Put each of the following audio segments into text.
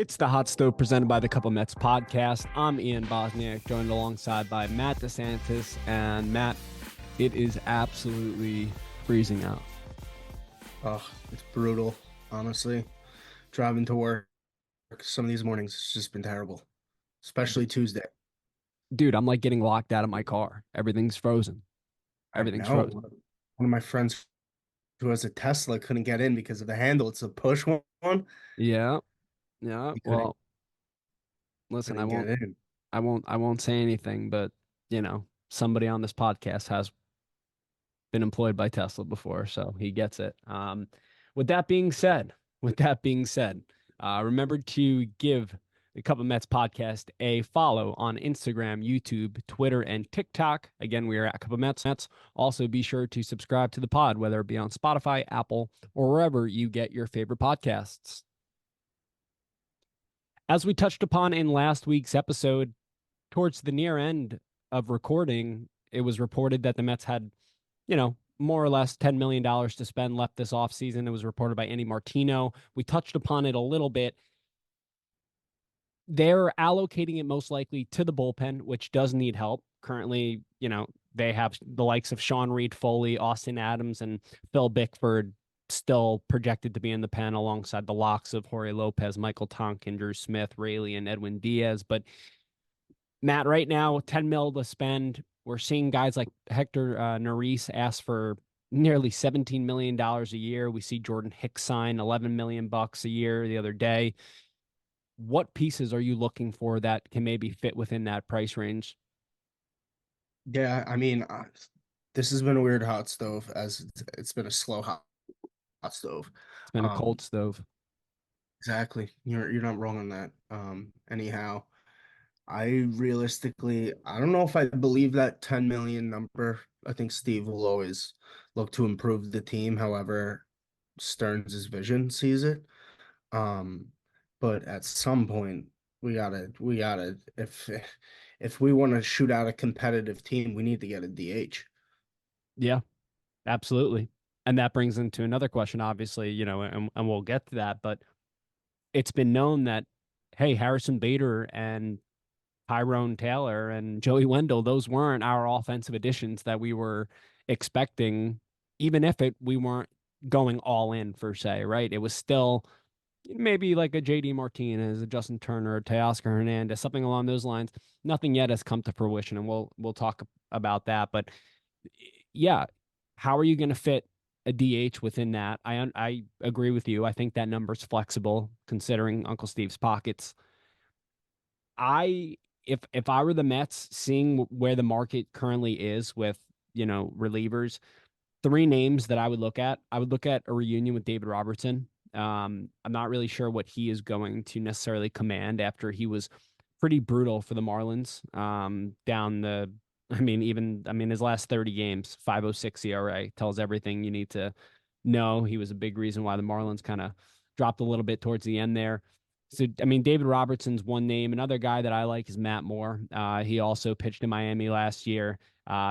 It's the Hot Stove presented by the Couple Mets podcast. I'm Ian Bosniak, joined alongside by Matt DeSantis. And Matt, it is absolutely freezing out. Oh, it's brutal, honestly. Driving to work some of these mornings, it's just been terrible, especially Tuesday. Dude, I'm like getting locked out of my car. Everything's frozen. I Everything's know. frozen. One of my friends who has a Tesla couldn't get in because of the handle. It's a push one. Yeah, yeah. He couldn't Well, listen, I couldn't won't, get in. I won't say anything, but somebody on this podcast has been employed by Tesla before, so he gets it. With that being said, with that being said, remember to give the Cup of Mets podcast a follow on Instagram, YouTube, Twitter, and TikTok. Again, we are at Cup of Mets. Also, be sure to subscribe to the pod, whether it be on Spotify, Apple, or wherever you get your favorite podcasts. As we touched upon in last week's episode, towards the near end of recording, it was reported that the Mets had more or less $10 million to spend left this offseason. It was reported by Andy Martino. We touched upon it a little bit. They're allocating it most likely to the bullpen, which does need help. Currently, they have the likes of Sean Reed Foley, Austin Adams, and Phil Bickford still projected to be in the pen alongside the locks of Jorge Lopez, Michael Tonkin, Drew Smith, Rayleigh, and Edwin Diaz. But Matt, right now, 10 mil to spend. We're seeing guys like Hector Neris ask for nearly $17 million a year. We see Jordan Hicks sign 11 million bucks a year the other day. What pieces are you looking for that can maybe fit within that price range? Yeah, I mean, this has been a weird hot stove as it's been a slow hot stove. It's been a cold Um, stove. exactly. You're not wrong on that. Anyhow. I don't know if I believe that 10 million number. I think Steve will always look to improve the team, however Stearns' vision sees it. Um, but at some point we gotta if we want to shoot out a competitive team, we need to get a DH. Yeah, absolutely. And that brings into another question, obviously, and we'll get to that. But it's been known that, hey, Harrison Bader and Tyrone Taylor and Joey Wendell, those weren't our offensive additions that we were expecting, even if we weren't going all in per se, right? It was still maybe like a JD Martinez, a Justin Turner, a Teoscar Hernandez, something along those lines. Nothing yet has come to fruition, and we'll talk about that. But yeah, how are you going to fit a DH within that? I agree with you. I think that number's flexible considering Uncle Steve's pockets. I if I were the Mets, seeing where the market currently is with relievers, three names that I would look at a reunion with David Robertson. I'm not really sure what he is going to necessarily command after he was pretty brutal for the Marlins. Down the, I mean, his last 30 games, 5.06 ERA tells everything you need to know. He was a big reason why the Marlins kind of dropped a little bit towards the end there. So, I mean, David Robertson's one name. Another guy that I like is Matt Moore. He also pitched in Miami last year,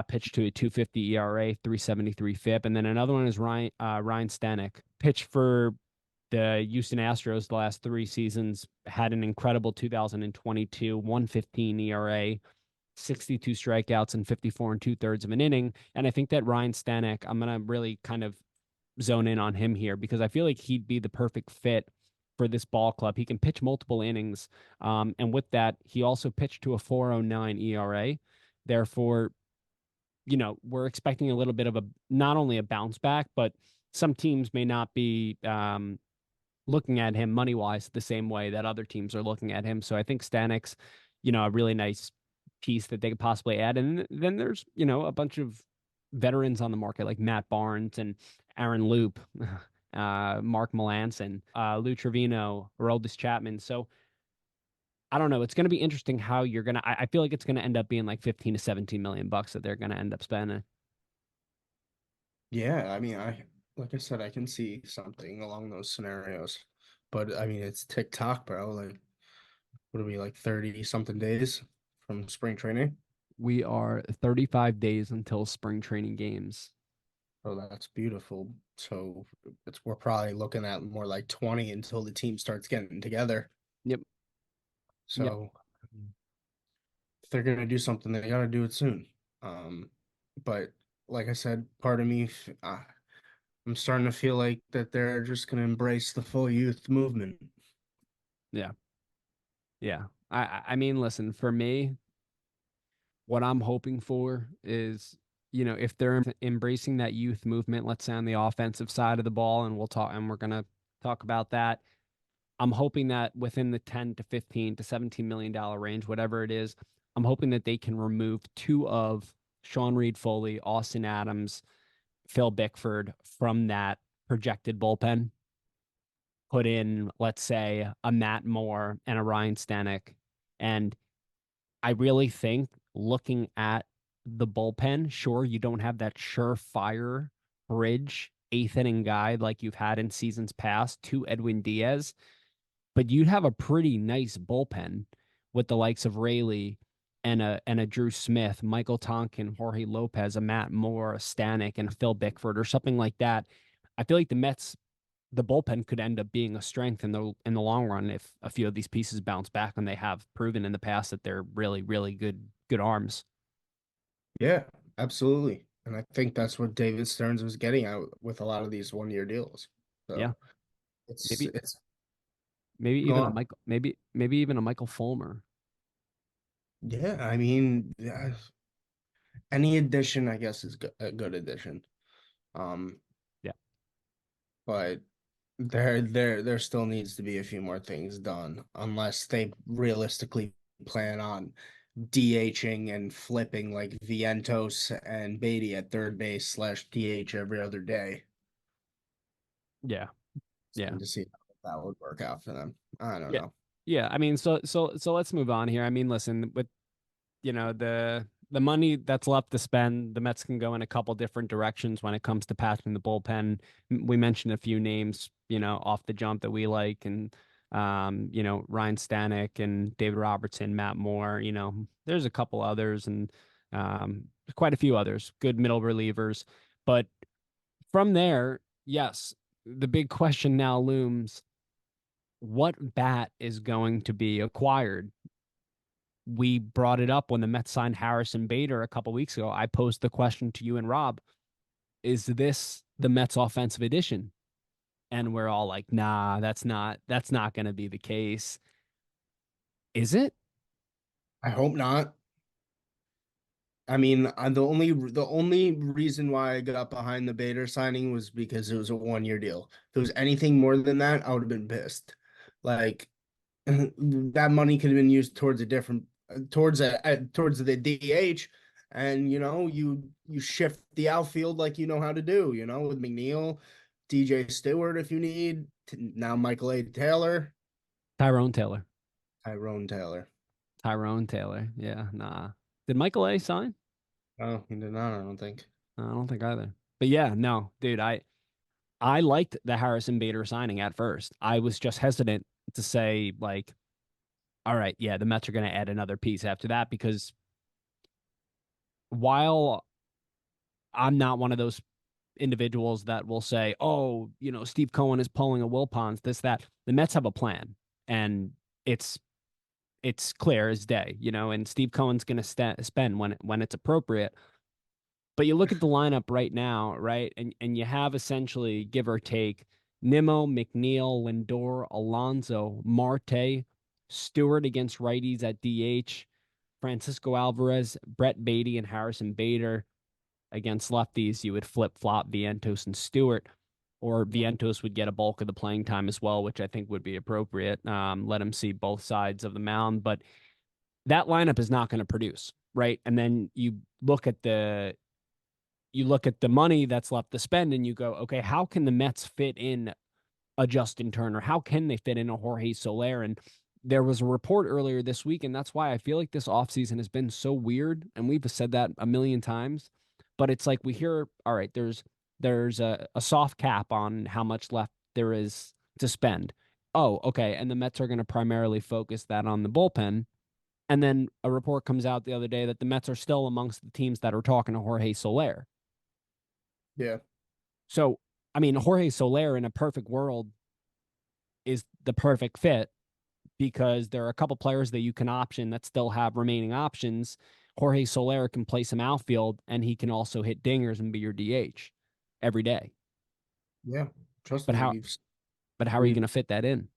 pitched to a 2.50 ERA, 3.73 FIP. And then another one is Ryan Stanek, pitched for the Houston Astros the last three seasons, had an incredible 2022, 1.15 ERA, 62 strikeouts, and 54 and two-thirds of an inning. And I think that Ryan Stanek, I'm going to really kind of zone in on him here because I feel like he'd be the perfect fit for this ball club. He can pitch multiple innings. And with that, he also pitched to a 4.09 ERA. Therefore, we're expecting a little bit of not only a bounce back, but some teams may not be looking at him money wise the same way that other teams are looking at him. So I think Stanek's, a really nice piece that they could possibly add. And then there's, a bunch of veterans on the market like Matt Barnes and Aaron Loop, Mark Melanson, Lou Trevino, Aroldis Chapman. So I don't know. It's going to be interesting how you're going to, I feel like it's going to end up being like 15 to 17 million bucks that they're going to end up spending. Yeah, I mean, like I said, I can see something along those scenarios. But I mean, it's TikTok, bro. Like, what are we like 30 something days from spring training? We are 35 days until spring training games. Oh, that's beautiful. So we're probably looking at more like 20 until the team starts getting together. Yep. Yep. So if they're gonna do something, they gotta do it soon. Um, but like I said, part of me, I'm starting to feel like that they're just gonna embrace the full youth movement. Yeah. Yeah. I mean, listen, for me, what I'm hoping for is, if they're embracing that youth movement, let's say on the offensive side of the ball, and we're gonna talk about that. I'm hoping that within the 10 to 15 to $17 million range, whatever it is, I'm hoping that they can remove two of Sean Reed Foley, Austin Adams, Phil Bickford from that projected bullpen. Put in, let's say, a Matt Moore and a Ryan Stanek. And I really think looking at the bullpen, sure, you don't have that surefire bridge eighth inning guy like you've had in seasons past to Edwin Diaz, but you'd have a pretty nice bullpen with the likes of Rayleigh and a Drew Smith, Michael Tonkin, Jorge Lopez, a Matt Moore, a Stanek, and a Phil Bickford or something like that. I feel like the bullpen could end up being a strength in the long run if a few of these pieces bounce back, and they have proven in the past that they're really, really good arms. Yeah, absolutely. And I think that's what David Stearns was getting at with a lot of these 1 year deals. Yeah. So it's Maybe it's maybe even a gone. Michael maybe even a Michael Fulmer. Yeah, I mean, yeah, any addition, I guess, is a good addition. Um, Yeah. but there still needs to be a few more things done, unless they realistically plan on DHing and flipping like Vientos and Baty at third base slash DH every other day. Yeah. Yeah. And to see how that would work out for them. I don't Yeah. know. Yeah. I mean, so let's move on here. I mean, listen, with the money that's left to spend, the Mets can go in a couple different directions when it comes to patching the bullpen. We mentioned a few names, off the jump that we like, and Ryan Stanek and David Robertson, Matt Moore. There's a couple others, and quite a few others, good middle relievers. But from there, yes, the big question now looms: what bat is going to be acquired? We brought it up when the Mets signed Harrison Bader a couple weeks ago. I posed the question to you and Rob, is this the Mets offensive edition? And we're all like, nah, that's not going to be the case. Is it? I hope not. I mean, the only reason why I got behind the Bader signing was because it was a 1 year deal. If it was anything more than that, I would have been pissed. Like that money could have been used towards a different towards the DH, and you shift the outfield like you know how to do. With McNeil, DJ Stewart if you need. Now Michael A. Taylor, Tyrone Taylor. Tyrone Taylor. Tyrone Taylor. Yeah, nah. Did Michael A sign? Oh, he did not. I don't think. I don't think either. But yeah, no, dude, I liked the Harrison Bader signing at first. I was just hesitant to say like, all right, yeah, the Mets are going to add another piece after that because while I'm not one of those individuals that will say, "Oh, Steve Cohen is pulling a Wilpons, this that." The Mets have a plan, and it's it's clear as day, and Steve Cohen's going to spend when it's appropriate. But you look at the lineup right now, right, and you have essentially give or take Nimmo, McNeil, Lindor, Alonso, Marte, Stewart against righties at DH, Francisco Alvarez, Brett Baty, and Harrison Bader. Against lefties, you would flip flop Vientos and Stewart, or Vientos would get a bulk of the playing time as well, which I think would be appropriate. Let him see both sides of the mound, but that lineup is not going to produce, right? And then you look at the money that's left to spend, and you go, okay, how can the Mets fit in a Justin Turner? How can they fit in a Jorge Soler? And there was a report earlier this week, and that's why I feel like this offseason has been so weird. And we've said that a million times, but it's like we hear, all right, there's a soft cap on how much left there is to spend. Oh, okay. And the Mets are going to primarily focus that on the bullpen. And then a report comes out the other day that the Mets are still amongst the teams that are talking to Jorge Soler. Yeah. So, I mean, Jorge Soler in a perfect world is the perfect fit, because there are a couple players that you can option that still have remaining options. Jorge Soler can play some outfield, and he can also hit dingers and be your DH every day. Yeah, trust But me, how but how are you we've going to fit that in?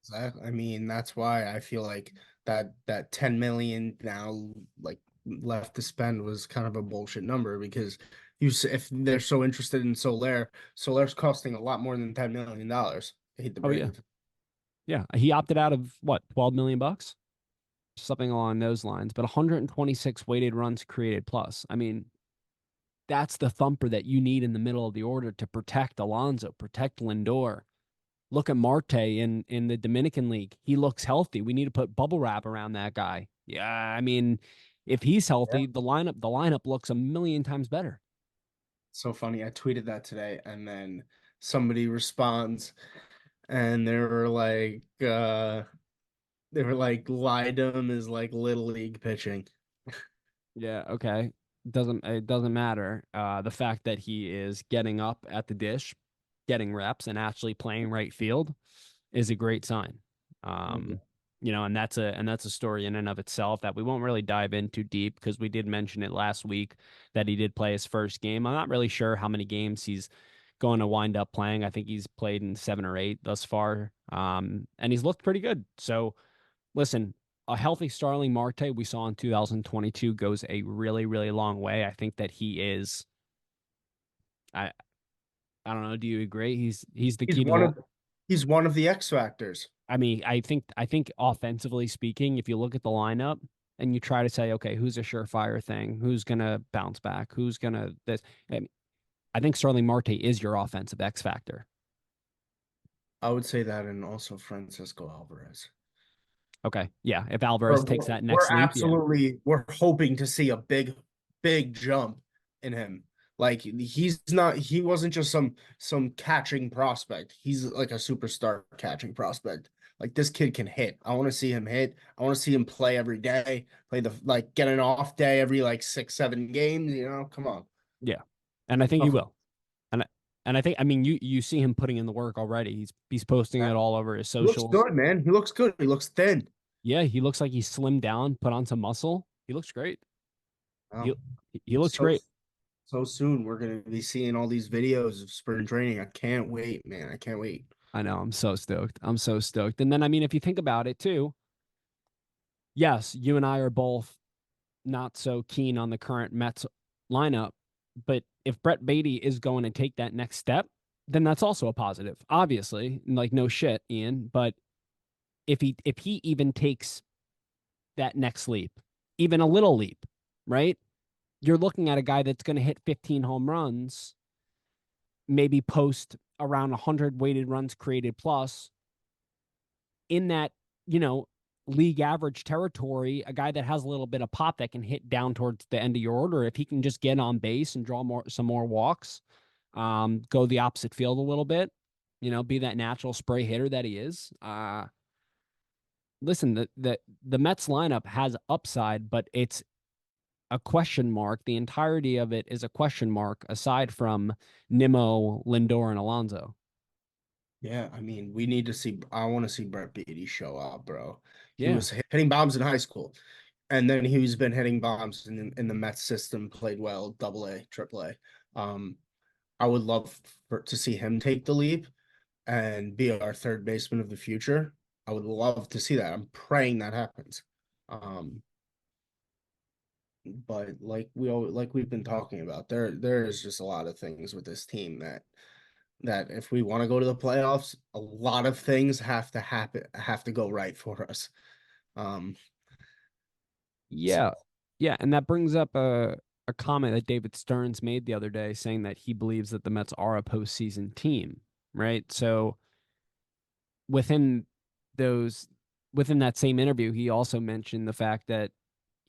exactly. I mean, that's why I feel like that 10 million now like left to spend was kind of a bullshit number because if they're so interested in Soler's costing a lot more than $10 million. I hate to Oh break yeah. it. Yeah, he opted out of what, 12 million bucks? Something along those lines, but 126 weighted runs created plus. I mean, that's the thumper that you need in the middle of the order to protect Alonso, protect Lindor. Look at Marte in the Dominican League. He looks healthy. We need to put bubble wrap around that guy. Yeah, I mean, if he's Yeah. healthy, the lineup looks a million times better. So funny. I tweeted that today and then somebody responds and they were like Lydom is like little league pitching. Yeah, okay. It doesn't matter. The fact that he is getting up at the dish, getting reps, and actually playing right field is a great sign. Um, and that's a story in and of itself that we won't really dive into deep because we did mention it last week that he did play his first game. I'm not really sure how many games he's going to wind up playing. I think he's played in 7 or 8 thus far. And he's looked pretty good. So listen, a healthy Starling Marte we saw in 2022 goes a really, really long way. I think that he is. I I don't know. Do you agree? He's the He's key to one the. of he's one of the X factors. I mean, I think offensively speaking, if you look at the lineup and you try to say, okay, who's a surefire thing, who's gonna bounce back, who's gonna this, I think Starling Marte is your offensive X factor. I would say that, and also Francisco Alvarez. Okay, yeah. If We're, Alvarez takes we're that we're next leap, yeah, we're hoping to see a big jump in him. Like he wasn't just some catching prospect. He's like a superstar catching prospect. Like this kid can hit. I want to see him hit. I want to see him play every day. Play the like get an off day every like 6 7 games. Come on. yeah, and I think he Tough. will. And I think, I mean, you see him putting in the work already. He's posting it all over his He looks socials. good, man. He looks good. He looks thin. Yeah, he looks like he's slimmed down, put on some muscle. He looks great. Wow. He he looks So great. so soon we're gonna be seeing all these videos of spring training. I can't wait, man. I can't wait. I know. I'm so stoked. I'm so stoked. And then, I mean, if you think about it too, yes, you and I are both not so keen on the current Mets lineup, but if Brett Baty is going to take that next step, then that's also a positive. Obviously, like no shit, Ian. But if he even takes that next leap, even a little leap, right? You're looking at a guy that's going to hit 15 home runs, maybe post around 100 weighted runs created plus in that, you know, league average territory, a guy that has a little bit of pop that can hit down towards the end of your order. If he can just get on base and draw some more walks, go the opposite field a little bit, be that natural spray hitter that he is. Listen, the Mets lineup has upside, but it's a question mark. The entirety of it is a question mark aside from Nimmo, Lindor, and Alonso. Yeah, I mean, we need to see. I want to see Brett Beatty show up, bro. He Yeah. was hitting bombs in high school, and then he's been hitting bombs in the Mets system. Played well, Double A, Triple A. I would love to see him take the leap and be our third baseman of the future. I would love to see that. I'm praying that happens. Um, but like we've been talking about, there is just a lot of things with this team that if we want to go to the playoffs, a lot of things have to go right for us. Um, Yeah. so Yeah. And that brings up a comment that David Stearns made the other day saying that he believes that the Mets are a postseason team, right? So within those, within that same interview, he also mentioned the fact that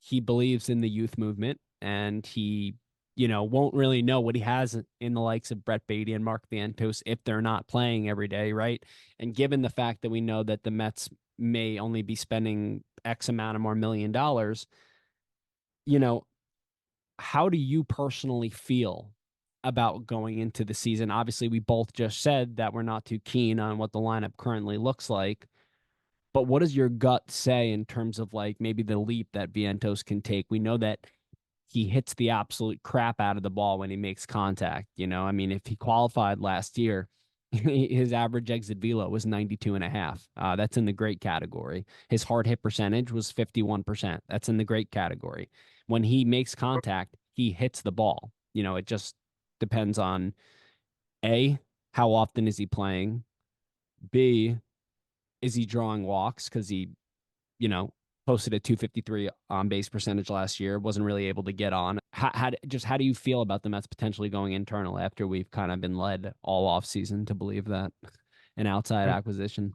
he believes in the youth movement and he, won't really know what he has in the likes of Brett Baty and Mark Vientos if they're not playing every day, right? And given the fact that we know that the Mets may only be spending X amount of more $1 million, you know, how do you personally feel about going into the season? Obviously, we both just said that we're not too keen on what the lineup currently looks like. But what does your gut say in terms of like maybe the leap that Vientos can take? We know that he hits the absolute crap out of the ball when he makes contact. I mean, if he qualified last year, his average exit velo was 92 and a half. That's in the great category. His hard hit percentage was 51%. That's in the great category. When he makes contact, he hits the ball. It just depends on A, how often is he playing? B, is he drawing walks? Because he, you know, posted a 253 on base percentage last year, wasn't really able to get on. How do you feel about the Mets potentially going internal after we've kind of been led all off season to believe that an outside acquisition?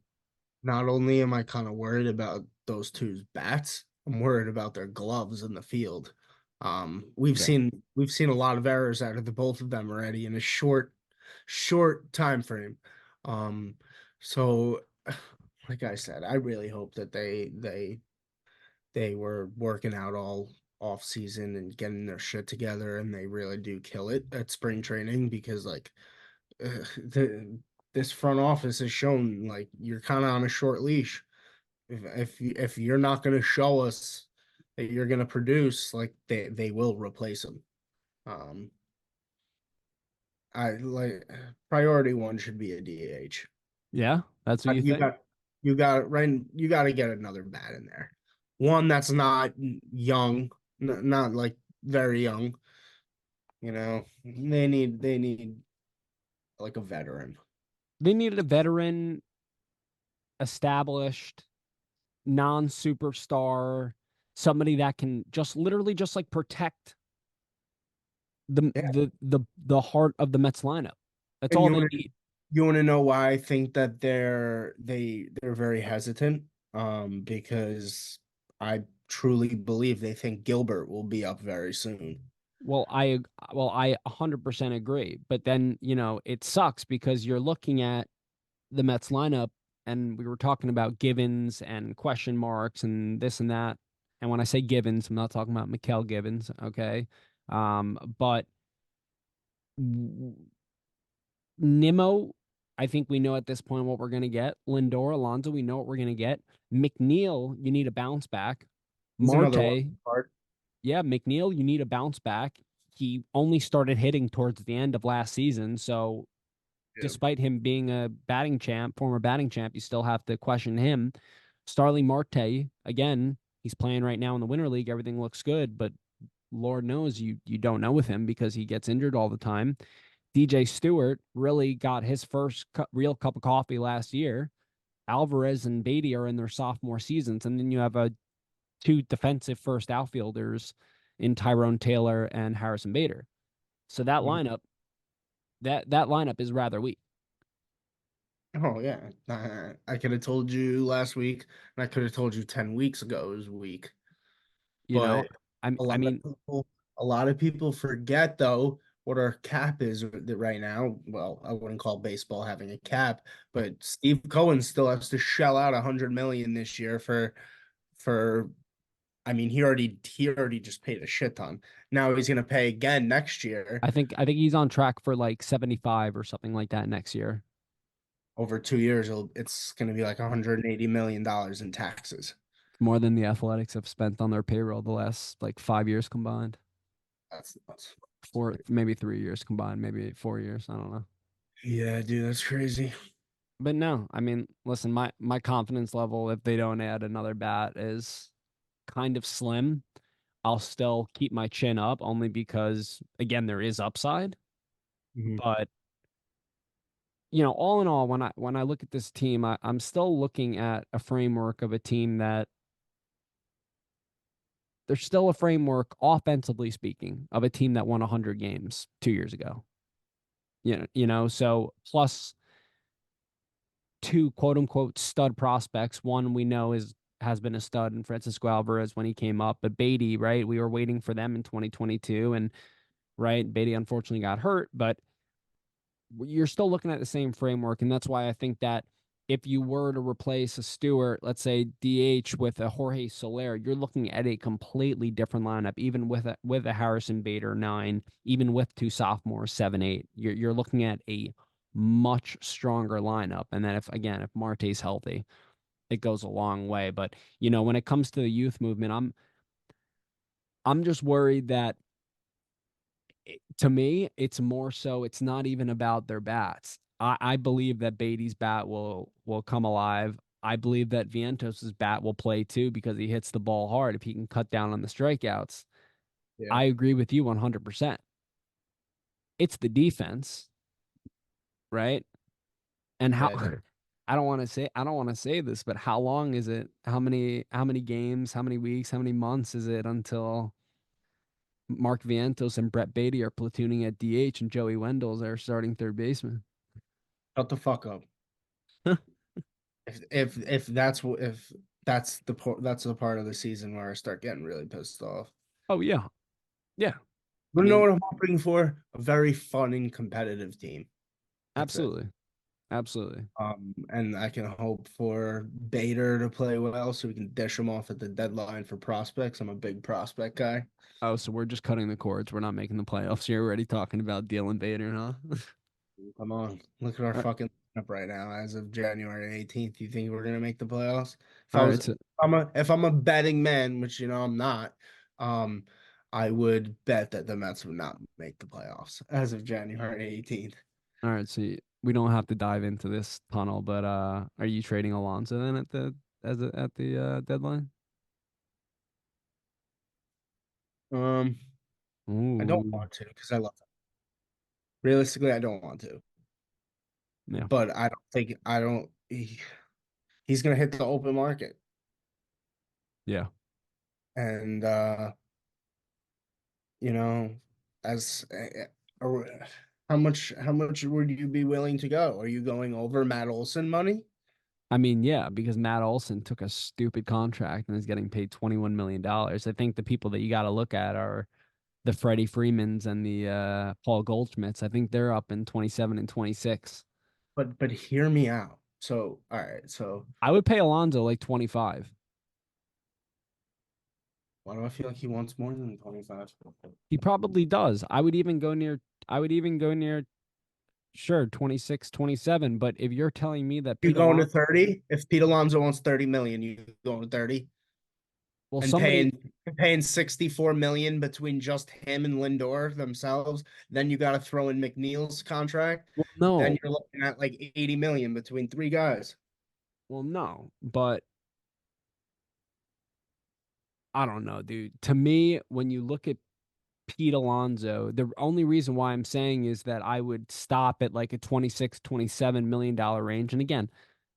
Not only am I kind of worried about those two's bats, I'm worried about their gloves in the field. We've Yeah. seen a lot of errors out of the both of them already in a short time frame. Um, so like I said, I really hope that they were working out all off season and getting their shit together, and they really do kill it at spring training because like the this front office has shown like you're kind of on a short leash. If you're not going to show us that you're going to produce, like they will replace them. Um, I like priority one should be a DH. Yeah, that's what you You think? got right. You got to get another bat in there. One that's not young, not like very young. They need like a veteran. They needed a veteran, established, non-superstar, somebody that can just literally just like protect Yeah, the heart of the Mets lineup. That's and all they need. you want to know why I think that they're very hesitant? Because I truly believe they think Gilbert will be up very soon. Well, I 100% agree. But then, it sucks because you're looking at the Mets lineup and we were talking about Givens and question marks and this and that. And when I say Givens, I'm not talking about Mikael Givens, okay? But Nimmo, I think we know at this point what we're going to get. Lindor, Alonso, we know what we're going to get. McNeil, you need a bounce back. He's another one Marte, part. yeah, McNeil, you need a bounce back. He only started hitting towards the end of last season, so Yeah. despite him being a former batting champ, you still have to question him. Starling Marte, again, he's playing right now in the Winter League. Everything looks good, but Lord knows you don't know with him because he gets injured all the time. DJ Stewart really got his first real cup of coffee last year. Alvarez and Baty are in their sophomore seasons, and then you have two defensive first outfielders in Tyrone Taylor and Harrison Bader. So Mhm. that lineup is rather weak. Oh yeah, I could have told you last week, and I could have told you 10 weeks ago it was weak. You know, But I a lot I of mean, people, a lot of people forget though what our cap is right now. Well, I wouldn't call baseball having a cap, but Steve Cohen still has to shell out 100 million this year for. I mean, he already just paid a shit ton. Now he's gonna pay again next year. I think he's on track for like 75 or something like that next year. Over 2 years, it's gonna be like 180 million dollars in taxes. More than the Athletics have spent on their payroll the last like 5 years combined. That's Four, maybe 3 years combined, maybe 4 years. I don't know. yeah, dude, that's crazy. But no, I mean, listen, my confidence level if they don't add another bat is kind of slim. I'll still keep my chin up only because again there is upside. Mhm. But all in all, when I look at this team, I'm still looking at a framework of a team that there's still a framework, offensively speaking, of a team that won 100 games 2 years ago. So plus two quote unquote stud prospects. One we know has been a stud in Francisco Alvarez when he came up, but Baty, right? We were waiting for them in 2022, and right, Baty unfortunately got hurt, but you're still looking at the same framework. And that's why I think that if you were to replace a Stewart, let's say DH with a Jorge Soler, you're looking at a completely different lineup, even with a Harrison Bader 9, even with two sophomores 7-8. You're looking at a much stronger lineup. And then if Marte's healthy. it goes a long way. But you know, when it comes to the youth movement, I'm just worried that to me, it's more so it's not even about their bats. I believe that Baty's bat will come alive. I believe that Vientos's bat will play too because he hits the ball hard if he can cut down on the strikeouts. Yeah. I agree with you 100%. It's the defense, right? And how Yeah. I don't want to say this, but how long is it? How many games, how many weeks, how many months is it until Mark Vientos and Brett Baty are platooning at DH and Joey Wendell's are starting third baseman? Shut the fuck up. If that's the part of the season where I start getting really pissed off. Oh yeah. Yeah. I You know mean, what I'm hoping for? A very fun and competitive team. That's it. absolutely. Absolutely. And I can hope for Bader to play well so we can dish him off at the deadline for prospects. I'm a big prospect guy. Oh, so we're just cutting the cords. We're not making the playoffs. You're already talking about Dylan Bader, huh? Come on, look at our All right. fucking lineup right now as of January 18th. You think we're gonna make the playoffs? If All I right. was, So, if I'm a betting man, which you know I'm not, um, I would bet that the Mets would not make the playoffs as of January 18th. all right. So we don't have to dive into this tunnel, but are you trading Alonso then at the at the deadline? Um, I don't Ooh. want to because I love him. Realistically, I don't want to, Yeah. but I don't think I don't. He's gonna hit the open market, Yeah. and you know, as how much would you be willing to go? Are you going over Matt Olson money? I mean, yeah, because Matt Olson took a stupid contract and is getting paid $21 million. I think the people that you got to look at are the Freddie Freemans and the Paul Goldschmidts. I think they're up in 27 and 26. But hear me out. So all right, so I would pay Alonso like 25. why do I feel like he wants more than 25? He probably does. I would even go near sure 26, 27. But if you're telling me that You Pete going to Alonso, 30? If Pete Alonso wants 30 million, you going to 30? well, And somebody, paying 64 million between just him and Lindor themselves, then you got to throw in McNeil's contract. well, Then no, you're looking at like 80 million between three guys. well, no, but I don't know, dude. To me, when you look at Pete Alonso, the only reason why I'm saying is that I would stop at like a 26, $27 million range. And again,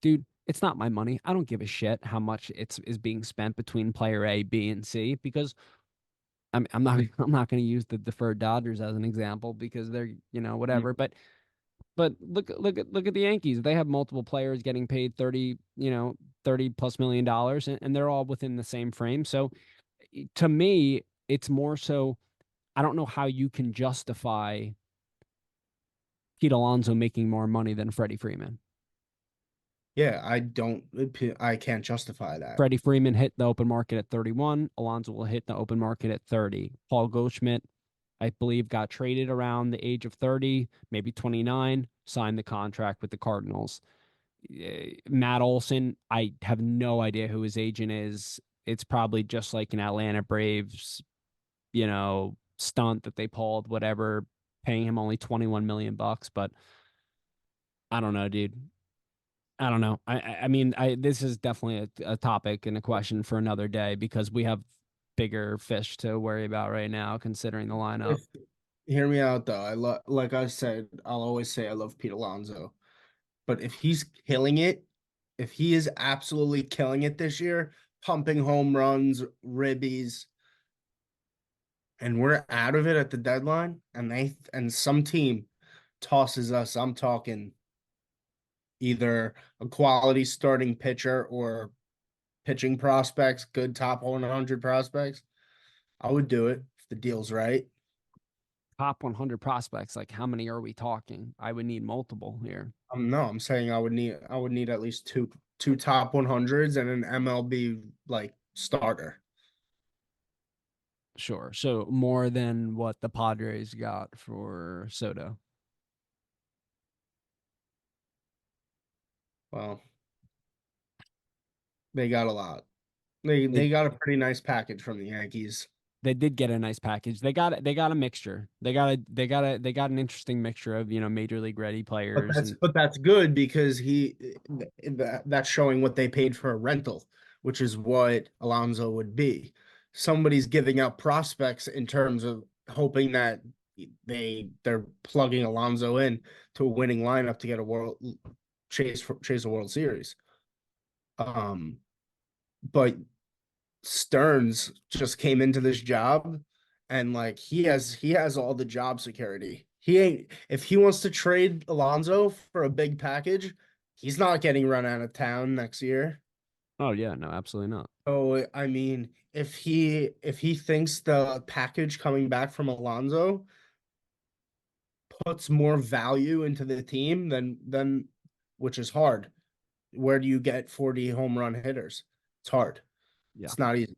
dude, it's not my money. I don't give a shit how much it's is being spent between player A, B, and C because I'm not I'm not going to use the deferred Dodgers as an example because they're, you know, whatever. But look at the Yankees. They have multiple players getting paid 30, you know, 30 plus $1 million and they're all within the same frame. So to me, it's more so I don't know how you can justify Pete Alonso making more money than Freddie Freeman. Yeah, I can't justify that. Freddie Freeman hit the open market at 31. Alonso will hit the open market at 30. Paul Goldschmidt, I believe, got traded around the age of 30, maybe 29, signed the contract with the Cardinals. Matt Olson, I have no idea who his agent is. It's probably just like an Atlanta Braves, you know, stunt that they pulled, whatever, paying him only 21 million bucks. But I don't know, dude. I don't know. I mean, I this is definitely a topic and a question for another day because we have bigger fish to worry about right now, considering the lineup. If Hear me out though. I love, like I said, I'll always say I love Pete Alonso. But if he's killing it, if he is absolutely killing it this year, pumping home runs, ribbies, and we're out of it at the deadline, and some team tosses us, I'm talking either a quality starting pitcher or pitching prospects, good top 100 prospects, I would do it if the deal's right. Top 100 prospects, like how many are we talking? I would need multiple here. No, I'm saying I would need at least two top 100s and an MLB like starter. Sure. So more than what the Padres got for Soto. Well, They got a lot. They They they got a pretty nice package from the Yankees. they did get a nice package. They got a mixture. They got an interesting mixture of, major league ready But players that's and but that's good because that's showing what they paid for a rental, which is what Alonso would be. Somebody's giving out prospects in terms of hoping that they're plugging Alonso in to a winning lineup to get a world chase a World Series. Um, but Stearns just came into this job and like he has all the job security. He ain't if he wants to trade Alonso for a big package, he's not getting run out of town next year. oh yeah, no, absolutely not. So I mean, if he thinks the package coming back from Alonso puts more value into the team, then which is hard. Where do you get 40 home run hitters? It's hard. Yeah. It's not easy.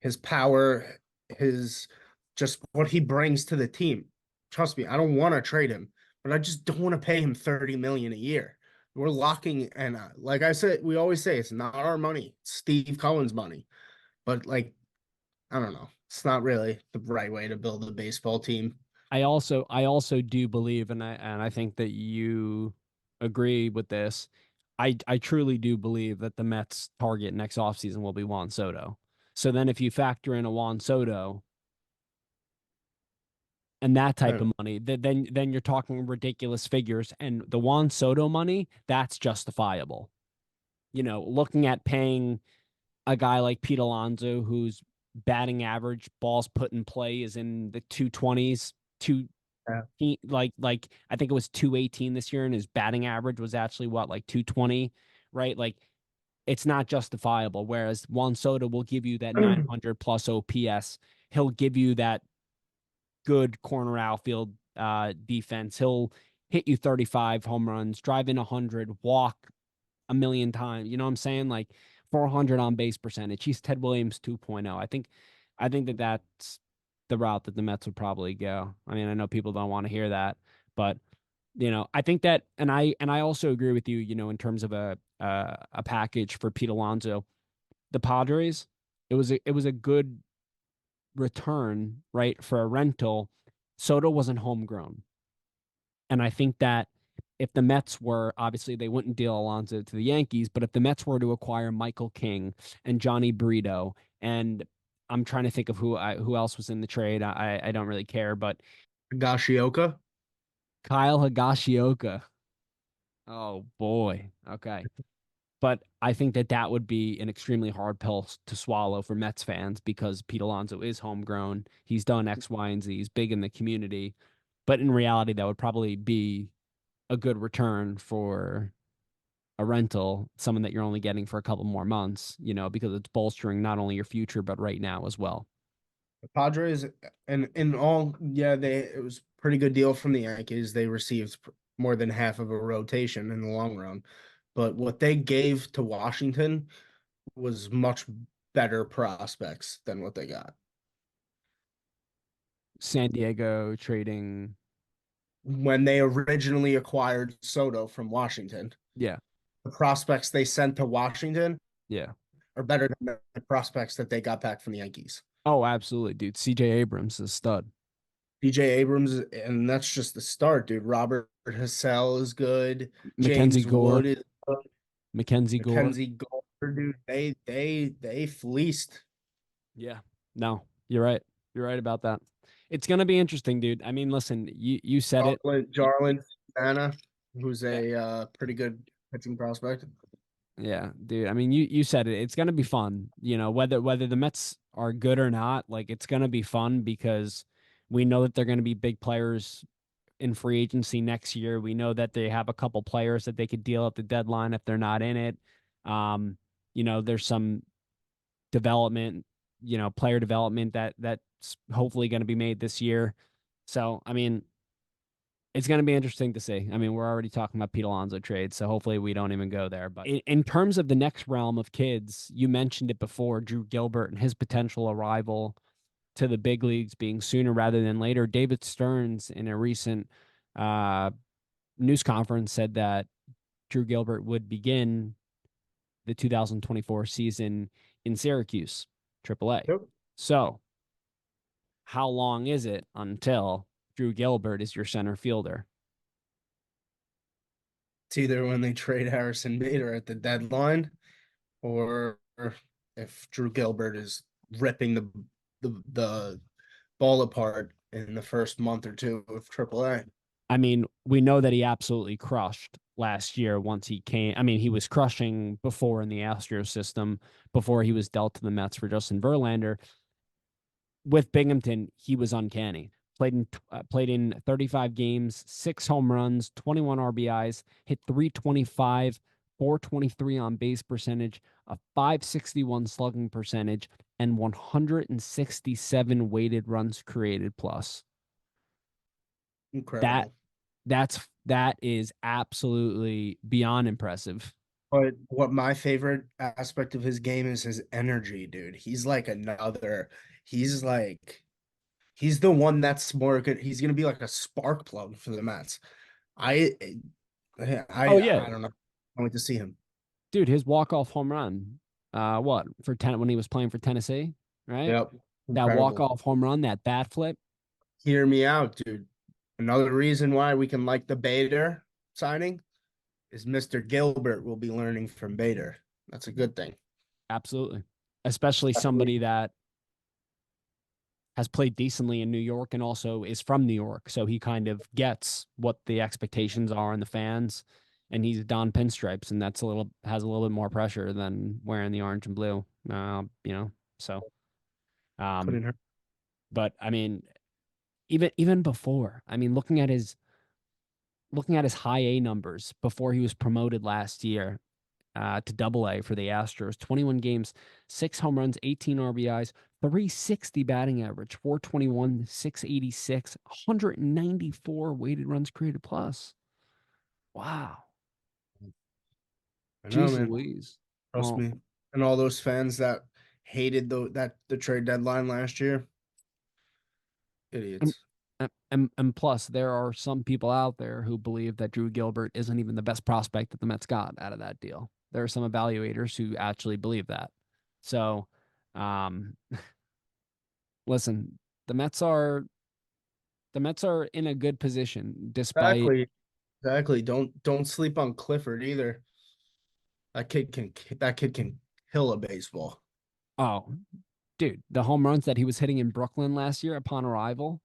His power, his just what he brings to the team. Trust me, I don't want to trade him, but I just don't want to pay him 30 million a year. We're locking and like I said, we always say it's not our money, it's Steve Cohen's money. But like, I don't know. It's not really the right way to build a baseball team. I also do believe, and I think that you agree with this. I truly do believe that the Mets target next offseason will be Juan Soto. So then if you factor in a Juan Soto and that type Uh, of money, then you're talking ridiculous figures. And the Juan Soto money, that's justifiable. Looking at paying a guy like Pete Alonso, whose batting average, balls put in play, is in the 220s, two yeah. like I think it was 218 this year, and his batting average was actually what, like 220, right? Like it's not justifiable. Whereas Juan Soto will give you that 900 plus OPS. He'll give you that good corner outfield defense. He'll hit you 35 home runs, drive in 100, walk a million times. You know what I'm saying? Like 400 on base percentage. He's Ted Williams 2.0. I think that that's the route that the Mets would probably go. I mean, I know people don't want to hear that, but I think that, and I also agree with you. In terms of a package for Pete Alonso, the Padres, it was a good return, right, for a rental. Soto wasn't homegrown. And I think that if the Mets were, obviously they wouldn't deal Alonso to the Yankees, but if the Mets were to acquire Michael King and Johnny Brito, and I'm trying to think of who else was in the trade. I don't really care, but Gashioka. Kyle Higashioka. Oh boy. Okay. But I think that that would be an extremely hard pill to swallow for Mets fans because Pete Alonso is homegrown. He's done X, Y, and Z. He's big in the community. But in reality, that would probably be a good return for a rental, someone that you're only getting for a couple more months, because it's bolstering not only your future, but right now as well. The Padres, and in all, yeah, it was a pretty good deal from the Yankees. They received more than half of a rotation in the long run. But what they gave to Washington was much better prospects than what they got. San Diego trading. When they originally acquired Soto from Washington, Yeah. the prospects they sent to Washington Yeah. are better than the prospects that they got back from the Yankees. Oh, absolutely, dude. CJ Abrams is a stud. DJ Abrams, and that's just the start, dude. Robert Hassell is good. Mackenzie James Wood Gore. is good. Mackenzie Gore. Mackenzie Gold, dude. They fleeced Yeah. No, you're right. You're right about that. It's gonna be interesting, dude. I mean, listen, you said it. Jarlin Santana, who's Yeah. a pretty good pitching prospect. Yeah, dude. I mean, you said it. It's gonna be fun. Whether the Mets are good or not, like it's gonna be fun because we know that they're gonna be big players in free agency next year. We know that they have a couple players that they could deal at the deadline if they're not in it. There's some development, player development that's hopefully going to be made this year. So, I mean, it's going to be interesting to see. I mean, we're already talking about Pete Alonso trades, so hopefully we don't even go there. But in terms of the next realm of kids, you mentioned it before, Drew Gilbert and his potential arrival to the big leagues being sooner rather than later. David Stearns, in a recent uh, news conference, said that Drew Gilbert would begin the 2024 season in Syracuse, AAA. Yep. So, how long is it until Drew Gilbert is your center fielder? It's either when they trade Harrison Bader at the deadline, or if Drew Gilbert is ripping the ball apart in the first month or two of AAA. I mean, we know that he absolutely crushed last year once he came. I mean, he was crushing before in the Astros system before he was dealt to the Mets for Justin Verlander. With Binghamton, he was uncanny. Played in 35 games, 6 home runs, 21 RBIs, hit 325, 423 on base percentage, a 561 slugging percentage, and 167 weighted runs created plus. That Incredible. that is absolutely beyond impressive. But what my favorite aspect of his game is his energy, dude. He's like he's the one that's more good. He's gonna be like a spark plug for the Mets. I Oh yeah, I don't know. I want to see him. dude, his walk-off home run, what for 10 when he was playing for Tennessee, right? Yep. That Incredible. walk-off home run, that bat flip. Hear me out, dude. Another reason why we can like the Bader signing is Mr. Gilbert will be learning from Bader. That's a good thing. Absolutely. Especially somebody that has played decently in New York and also is from New York. So he kind of gets what the expectations are in the fans. And he's Don Pinstripes, and that's has a little bit more pressure than wearing the orange and blue. So um, Couldn't hurt. but I mean, even before, I mean, looking at his high A numbers before he was promoted last year, to Double A for the Astros. 21 games, 6 home runs, 18 RBIs, 360 batting average, 421, 686, 194 weighted runs created plus. Wow. I know, Jeez man. Louise. Trust Well, me. And all those fans that hated the trade deadline last year, and, idiots. and plus, there are some people out there who believe that Drew Gilbert isn't even the best prospect that the Mets got out of that deal. There are some evaluators who actually believe that. So, um, listen, the Mets are the Mets are in a good position despite. Exactly. Exactly. Don't sleep on Clifford either. That kid can kill a baseball. Oh, dude, the home runs that he was hitting in Brooklyn last year upon arrival.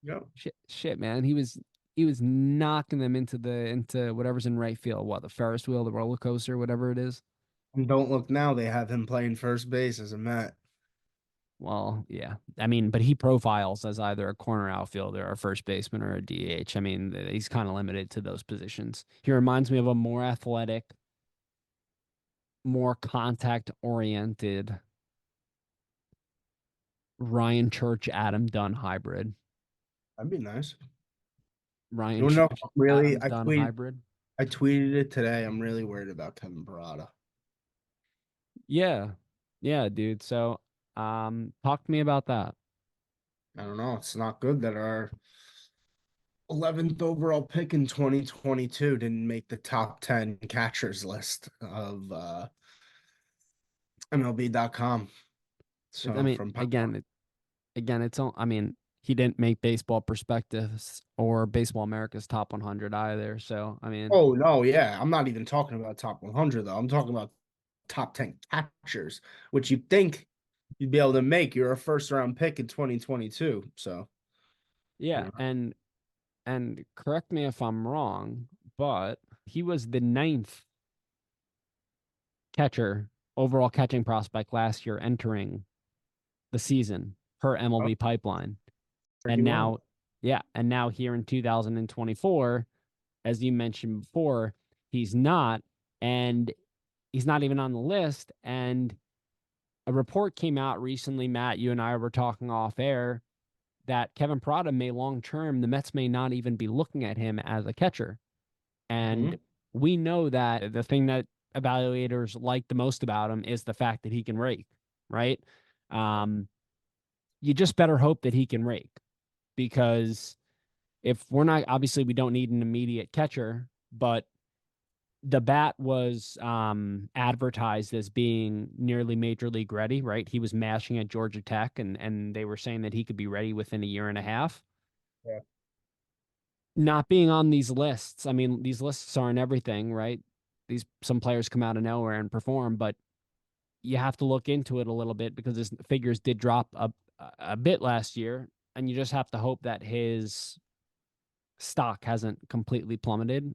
Yep. Shit, man. He was knocking them into whatever's in right field. What, the Ferris wheel, the roller coaster, whatever it is. And don't look now, they have him playing first base as a Met. Well, yeah. I mean, but he profiles as either a corner outfielder or a first baseman or a DH. I mean, he's kind of limited to those positions. He reminds me of a more athletic, more contact oriented Ryan Church, Adam Dunn hybrid. That'd be nice. Ryan You know, Church, really, Adam Dunn hybrid. I tweeted it today. I'm really worried about Kevin Parada. Yeah. Yeah, dude. So, talk to me about that. I don't know. It's not good that our 11th overall pick in 2022 didn't make the top 10 catchers list of MLB.com. I So mean, from again, it's all, I mean, he didn't make Baseball Perspectives or Baseball America's Top 100 either. So, I mean, Oh no, yeah. I'm not even talking about top 100 though. I'm talking about top 10 catchers, which you'd think you'd be able to make. You're a first round pick in 2022. So, you yeah, know, and correct me if I'm wrong, but he was the ninth catcher, overall catching prospect last year entering the season per oh, MLB pipeline. pretty And well. now, yeah, and now here in 2024, as you mentioned before, he's not, and he's not even on the list. And a report came out recently, Matt, you and I were talking off air, that Kevin Parada may long term, the Mets may not even be looking at him as a catcher. And Mhm. we know that the thing that evaluators like the most about him is the fact that he can rake, right? Um, you just better hope that he can rake because if we're not, obviously, we don't need an immediate catcher, but the bat was advertised as being nearly major league ready, right? He was mashing at Georgia Tech, and they were saying that he could be ready within a year and a half. Yeah. Not being on these lists, I mean, these lists aren't everything, right? These some players come out of nowhere and perform, but you have to look into it a little bit because his figures did drop a bit last year, and you just have to hope that his stock hasn't completely plummeted.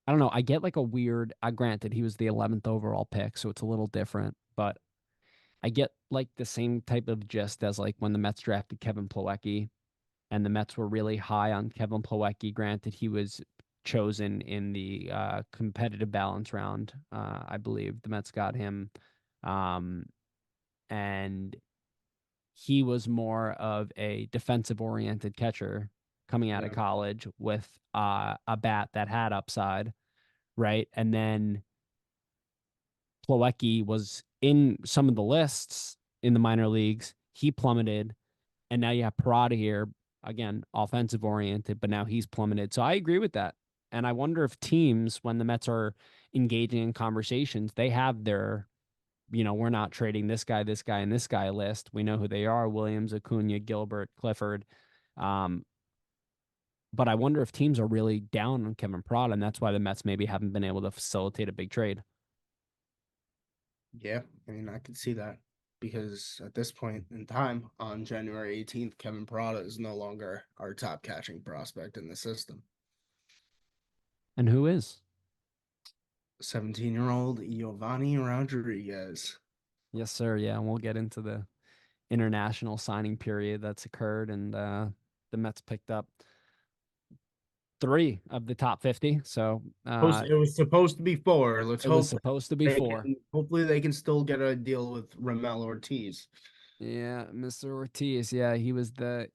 I don't know. I get like a weird. Granted, he was the 11th overall pick, so it's a little different, but I get like the same type of gist as like when the Mets drafted Kevin Plawecki, and the Mets were really high on Kevin Plawecki. Granted, he was chosen in the competitive balance round. I believe the Mets got him, um, and he was more of a defensive oriented catcher coming out of Yeah. college with a bat that had upside, right? And then Plawecki was in some of the lists in the minor leagues. He plummeted, and now you have Parada here again, offensive oriented, but now he's plummeted. So I agree with that. And I wonder if teams, when the Mets are engaging in conversations, they have their, we're not trading this guy, and this guy list. We know who they are: Williams, Acuna, Gilbert, Clifford. Um, but I wonder if teams are really down on Kevin Parada, and that's why the Mets maybe haven't been able to facilitate a big trade. Yeah, I mean, I could see that because at this point in time, on January 18th, Kevin Parada is no longer our top catching prospect in the system. And who is? 17-year-old Giovanni Rodriguez. Yes, sir. Yeah, and we'll get into the international signing period that's occurred, and the Mets picked up three of the top 50. So It was supposed to be four. Let's it was hope supposed to be four. hopefully they can still get a deal with Ramel Ortiz. Yeah, Mr. Ortiz. Yeah, he was the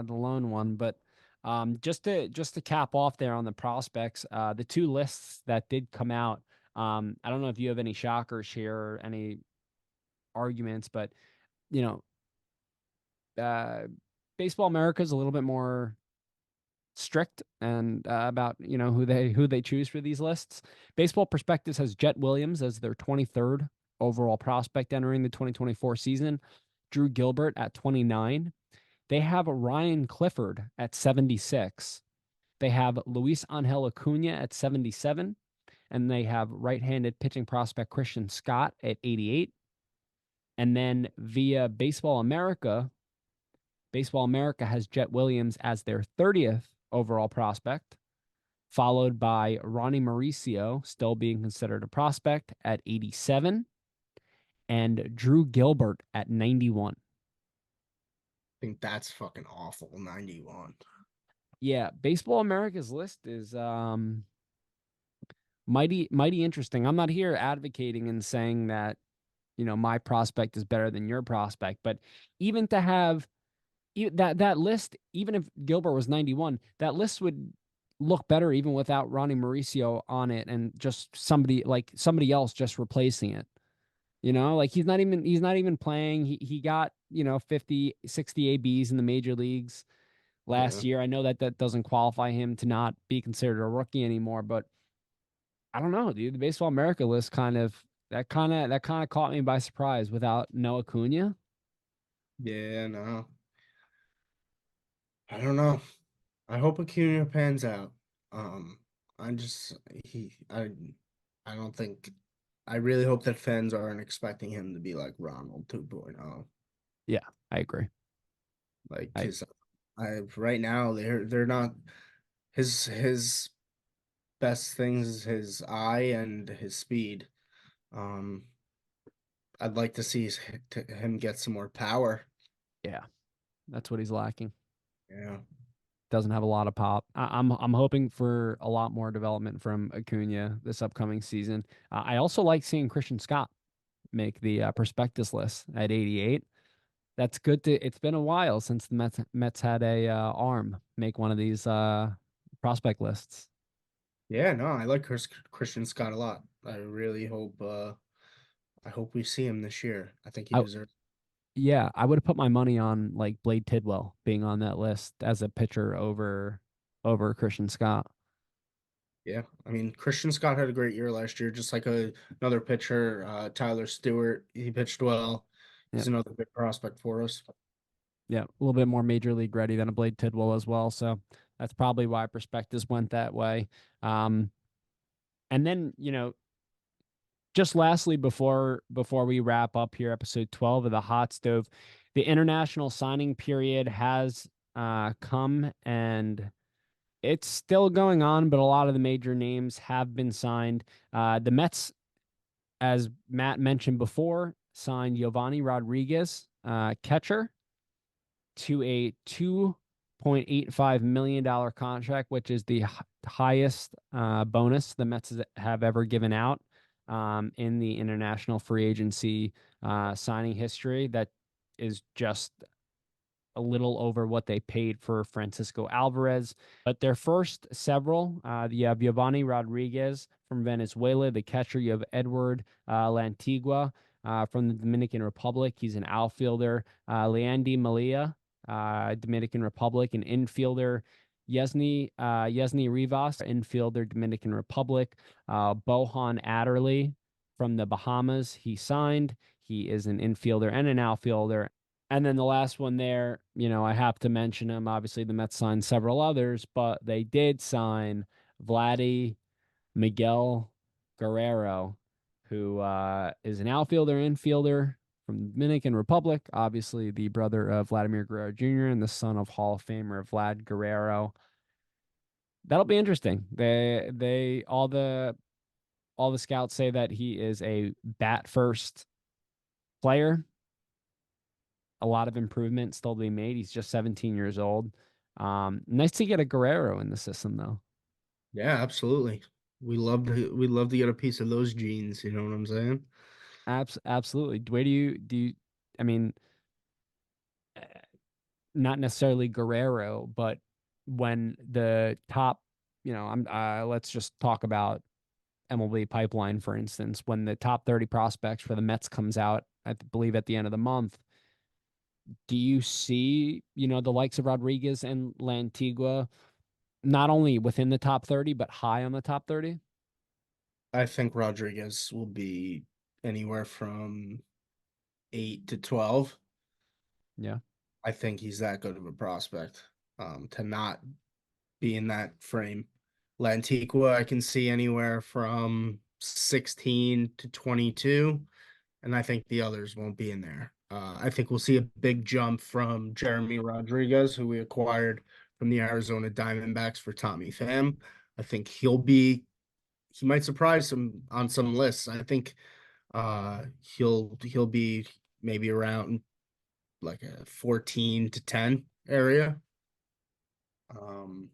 lone one. But just to cap off there on the prospects, the two lists that did come out. I don't know if you have any shockers here or any arguments, but you know, uh, Baseball America is a little bit more strict and about who they choose for these lists. Baseball Prospectus has Jet Williams as their 23rd overall prospect entering the 2024 season. Drew Gilbert at 29. They have Ryan Clifford at 76. They have Luis Angel Acuna at 77. And they have right-handed pitching prospect Christian Scott at 88. And then via Baseball America has Jet Williams as their 30th overall prospect, followed by Ronnie Mauricio, still being considered a prospect at 87, and Drew Gilbert at 91. I think that's fucking awful. 91. Yeah, Baseball America's list is mighty interesting. I'm not here advocating and saying that, my prospect is better than your prospect, but even to have that list, even if Gilbert was 91, that list would look better even without Ronnie Mauricio on it and just somebody else just replacing it. Like he's not even playing. He got, 50, 60 ABs in the major leagues Yeah. last year. I know that doesn't qualify him to not be considered a rookie anymore, but I don't know, dude. The Baseball America list that kind of caught me by surprise without Noah Cunha. Yeah, no. I don't know. I hope Acuna pans out. Um, I just he I don't think I really hope that fans aren't expecting him to be like Ronald 2.0. Yeah, I agree. Like, I cause I right now they're not his best things is his eye and his speed. Um, I'd like to see him get some more power. Yeah, that's what he's lacking. Yeah. Doesn't have a lot of pop. I'm hoping for a lot more development from Acuna this upcoming season. I also like seeing Christian Scott make the prospectus list at 88. That's good to. It's been a while since the Mets had a arm make one of these prospect lists. Yeah, no, I like Christian Scott a lot. I hope we see him this year. I think he I deserves. Yeah, I would have put my money on like Blade Tidwell being on that list as a pitcher over Christian Scott. Yeah, I mean Christian Scott had a great year last year, just like another pitcher, Tyler Stewart. He pitched well. Yeah. He's another big prospect for us. Yeah, a little bit more major league ready than a Blade Tidwell as well. So that's probably why perspectives went that way. Um, and then, just lastly, before we wrap up here, episode 12 of the Hot Stove, the international signing period has come and it's still going on, but a lot of the major names have been signed. The Mets, as Matt mentioned before, signed Giovanni Rodriguez, catcher, to a $2.85 million contract, which is the highest bonus the Mets have ever given out in the international free agency signing history. That is just a little over what they paid for Francisco Alvarez. But their first several, you have Giovanni Rodriguez from Venezuela, the catcher. You have Edward Lantigua from the Dominican Republic. He's an outfielder. Leandy Malia, Dominican Republic, an infielder. Yesny Rivas, infielder, Dominican Republic. Bohan Adderley from the Bahamas. He signed. He is an infielder and an outfielder. And then the last one there, I have to mention him. Obviously, the Mets signed several others, but they did sign Vladdy Miguel Guerrero, who is an outfielder, infielder from the Dominican Republic. Obviously, the brother of Vladimir Guerrero Jr. and the son of Hall of Famer Vlad Guerrero. That'll be interesting. All the scouts say that he is a bat first player. A lot of improvement still to be made. He's just 17 years old. Nice to get a Guerrero in the system, though. Yeah, absolutely. We love to get a piece of those genes. You know what I'm saying? Absolutely. Where do you? I mean, not necessarily Guerrero, but when the top, I'm let's just talk about MLB Pipeline, for instance. When the top 30 prospects for the Mets comes out, I believe at the end of the month, do you see, the likes of Rodriguez and Lantigua not only within the top 30, but high on the top 30? I think Rodriguez will be anywhere from 8 to 12. Yeah. I think he's that good of a prospect to not be in that frame. Lantigua, I can see anywhere from 16 to 22, and I think the others won't be in there. I think we'll see a big jump from Jeremy Rodriguez, who we acquired from the Arizona Diamondbacks for Tommy Pham. I think he might surprise some on some lists. I think he'll be maybe around like a 14 to 10 area. Um,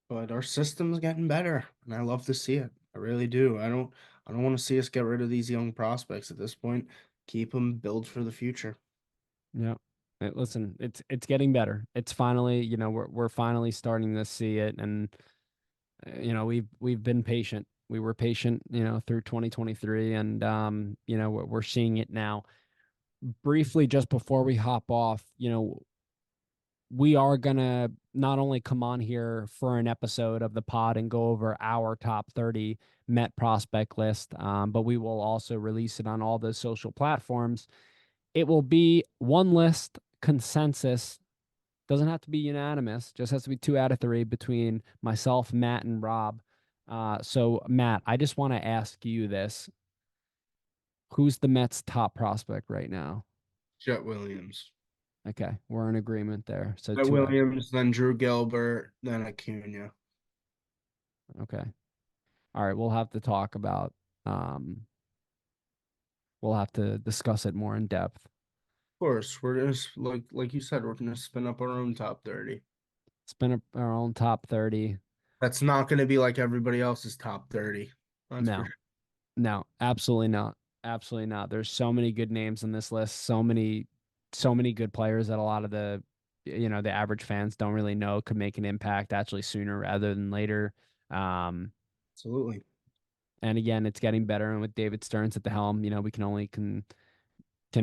but our system's getting better, and I love to see it. I really do. I don't want to see us get rid of these young prospects at this point. Keep them, build for the future. Yeah. Listen, it's getting better. It's finally, we're finally starting to see it, and we've been patient. We were patient, through 2023, and we're seeing it now. Briefly, just before we hop off, we are gonna not only come on here for an episode of the pod and go over our top 30 Met prospect list, but we will also release it on all the social platforms. It will be one list consensus. Doesn't have to be unanimous, just has to be two out of three between myself, Matt, and Rob. So, Matt, I just want to ask you this. Who's the Mets' top prospect right now? Jet Williams. Okay, we're in agreement there. So Jet two out. Williams, then Drew Gilbert, then Acuna. Okay. All right, we'll have to talk about um we'll have to discuss it more in depth. Of course, we're just like you said, we're gonna spin up our own top 30. Spin up our own top 30. That's not gonna be like everybody else's top 30. That's for No. sure. No, absolutely not. Absolutely not. There's so many good names in this list, so many good players that a lot of the average fans don't really know could make an impact actually sooner rather than later. Um Absolutely. and again, it's getting better, and with David Stearns at the helm, we can only can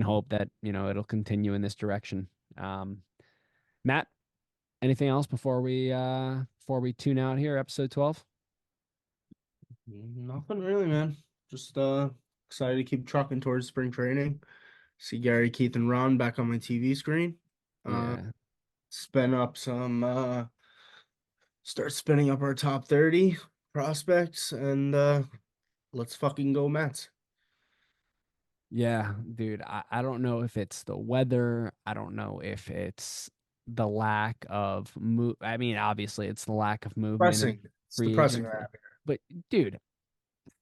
hope that, it'll continue in this direction. Matt, Anything else before we tune out here, episode 12? Nothing really, man. Just excited to keep trucking towards spring training. See Gary, Keith, and Ron back on my TV screen. Uh, Yeah. spin up some start spinning up our top 30 prospects and let's fucking go Mets. Yeah, dude. I don't know if it's the weather. I don't know if it's the lack of move. I mean, obviously it's the lack of movement and Depressing. It's free depressing agency. right? But dude,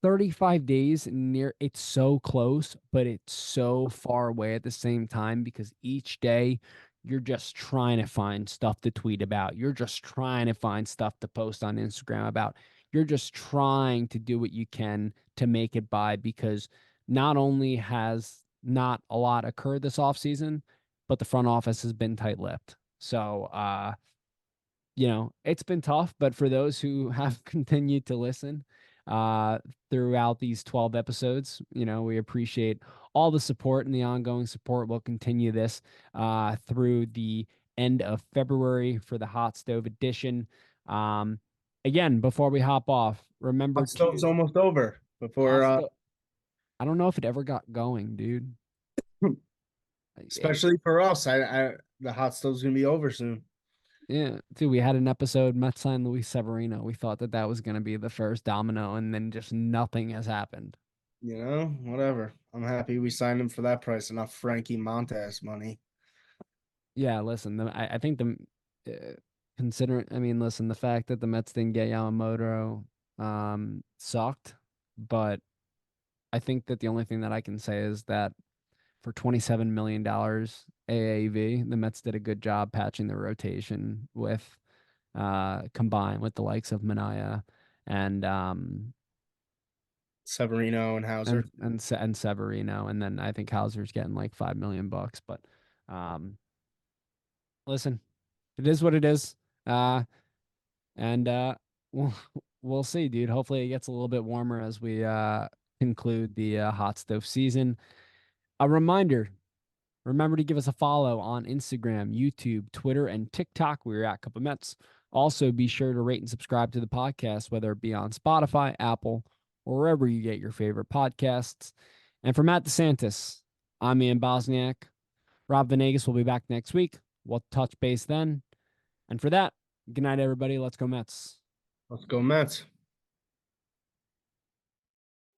35 days near it's so close, but it's so far away at the same time because each day you're just trying to find stuff to tweet about. You're just trying to find stuff to post on Instagram about. You're just trying to do what you can to make it by because not only has not a lot occurred this offseason, but the front office has been tight-lipped. So, it's been tough, but for those who have continued to listen uh, throughout these 12 episodes, we appreciate all the support and the ongoing support. We'll continue this through the end of February for the Hot Stove edition. Um, Again, before we hop off, remember Hot stove's to almost over Hot before Stove. I don't know if it ever got going, dude. especially for us. I the hot stove's gonna be over soon. Yeah, dude, we had an episode, Mets signed Luis Severino. We thought that that was going to be the first domino, and then just nothing has happened. Whatever. I'm happy we signed him for that price, enough Frankie Montas money. Yeah, listen, I think considering, I mean, listen, the fact that the Mets didn't get Yamamoto sucked, but I think that the only thing that I can say is that for $27 million AAV, the Mets did a good job patching the rotation with combined with the likes of Manaya and Severino and Hauser. and Severino, and then I think Hauser's getting like 5 million bucks. But um, listen, it is what it is. And we'll we'll see, dude. Hopefully, it gets a little bit warmer as we conclude the hot stove season. A reminder. Remember to give us a follow on Instagram, YouTube, Twitter, and TikTok. We're at Cup of Mets. Also, be sure to rate and subscribe to the podcast, whether it be on Spotify, Apple, or wherever you get your favorite podcasts. And for Matt DeSantis, I'm Ian Bosniak. Rob Venegas will be back next week. We'll touch base then. And for that, good night, everybody. Let's go, Mets. Let's go Mets.